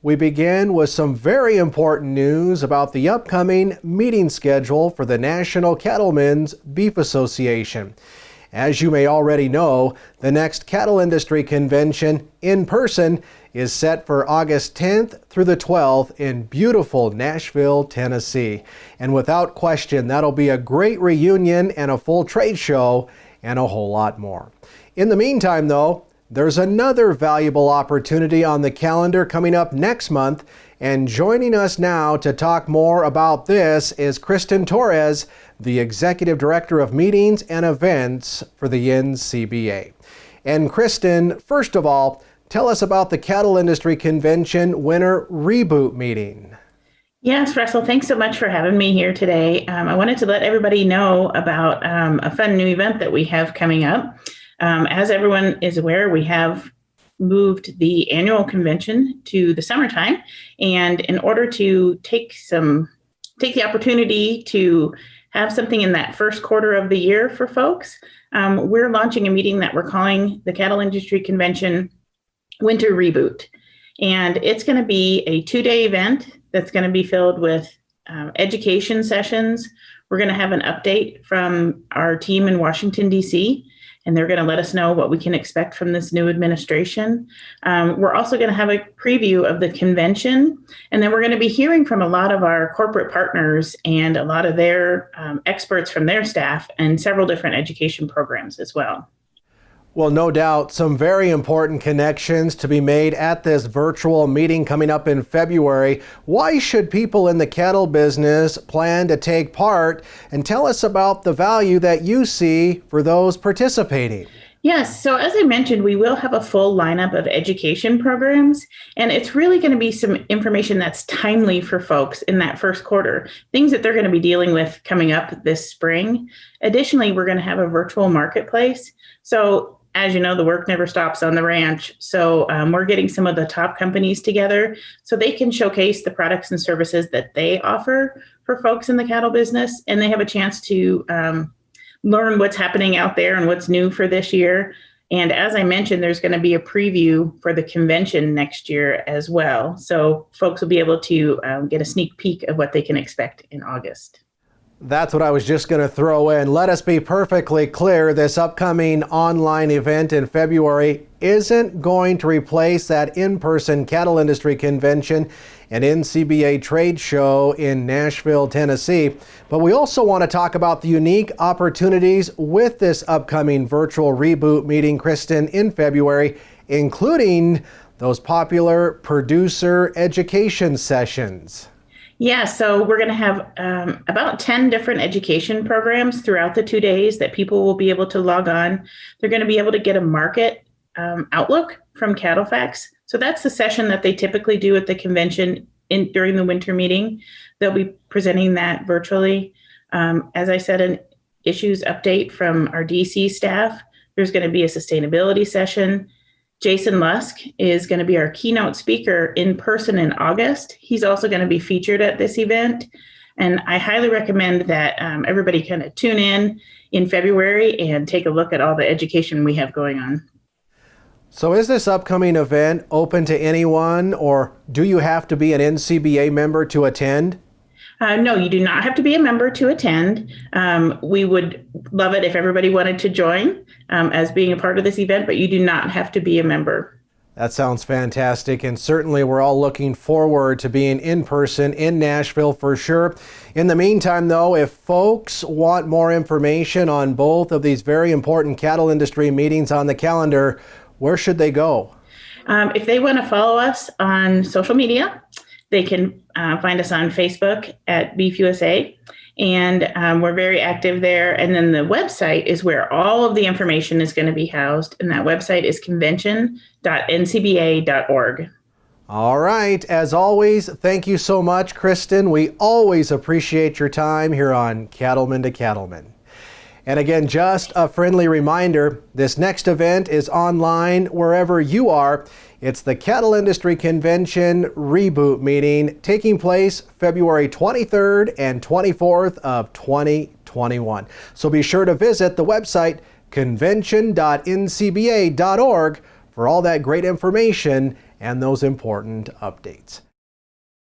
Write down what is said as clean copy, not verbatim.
we begin with some very important news about the upcoming meeting schedule for the National Cattlemen's Beef Association. As you may already know, the next cattle industry convention in person is set for August 10th through the 12th in beautiful Nashville, Tennessee. And without question, that'll be a great reunion and a full trade show and a whole lot more. In the meantime, though, there's another valuable opportunity on the calendar coming up next month, and joining us now to talk more about this is Kristin Torres, the Executive Director of Meetings and Events for the NCBA. And Kristin, first of all, tell us about the Cattle Industry Convention Winter Reboot meeting. Yes, Russell, thanks so much for having me here today. I wanted to let everybody know about a fun new event that we have coming up. As everyone is aware, we have moved the annual convention to the summertime, and in order to take the opportunity to have something in that first quarter of the year for folks, we're launching a meeting that we're calling the Cattle Industry Convention Winter Reboot. And it's going to be a 2-day event that's going to be filled with education sessions. We're going to have an update from our team in Washington, D.C., and they're going to let us know what we can expect from this new administration. We're also going to have a preview of the convention, and then we're going to be hearing from a lot of our corporate partners and a lot of their experts from their staff and several different education programs as well. Well, no doubt, some very important connections to be made at this virtual meeting coming up in February. Why should people in the cattle business plan to take part? And tell us about the value that you see for those participating. Yes, so as I mentioned, we will have a full lineup of education programs, and it's really going to be some information that's timely for folks in that first quarter, things that they're going to be dealing with coming up this spring. Additionally, we're going to have a virtual marketplace. So as you know, the work never stops on the ranch. So we're getting some of the top companies together so they can showcase the products and services that they offer for folks in the cattle business. And they have a chance to learn what's happening out there and what's new for this year. And as I mentioned, there's going to be a preview for the convention next year as well. So folks will be able to get a sneak peek of what they can expect in August. That's what I was just going to throw in. Let us be perfectly clear. This upcoming online event in February isn't going to replace that in-person cattle industry convention and NCBA trade show in Nashville, Tennessee. But we also want to talk about the unique opportunities with this upcoming virtual reboot meeting, Kristin, in February, including those popular producer education sessions. Yeah, so we're going to have about 10 different education programs throughout the 2 days that people will be able to log on. They're going to be able to get a market outlook from CattleFacts. So that's the session that they typically do at the convention during the winter meeting. They'll be presenting that virtually. As I said, an issues update from our DC staff. There's going to be a sustainability session. Jason Lusk is going to be our keynote speaker in person in August. He's also going to be featured at this event. And I highly recommend that everybody kind of tune in February and take a look at all the education we have going on. So is this upcoming event open to anyone, or do you have to be an NCBA member to attend? No, you do not have to be a member to attend. We would love it if everybody wanted to join as being a part of this event, but you do not have to be a member. That sounds fantastic, and certainly we're all looking forward to being in person in Nashville for sure. In the meantime, though, if folks want more information on both of these very important cattle industry meetings on the calendar, where should they go? If they want to follow us on social media, they can find us on Facebook at Beef USA, and we're very active there. And then the website is where all of the information is going to be housed, and that website is convention.ncba.org. All right. As always, thank you so much, Kristin. We always appreciate your time here on Cattlemen to Cattlemen. And again, just a friendly reminder, this next event is online wherever you are. It's the Cattle Industry Convention Reboot meeting taking place February 23rd and 24th of 2021. So be sure to visit the website convention.ncba.org for all that great information and those important updates.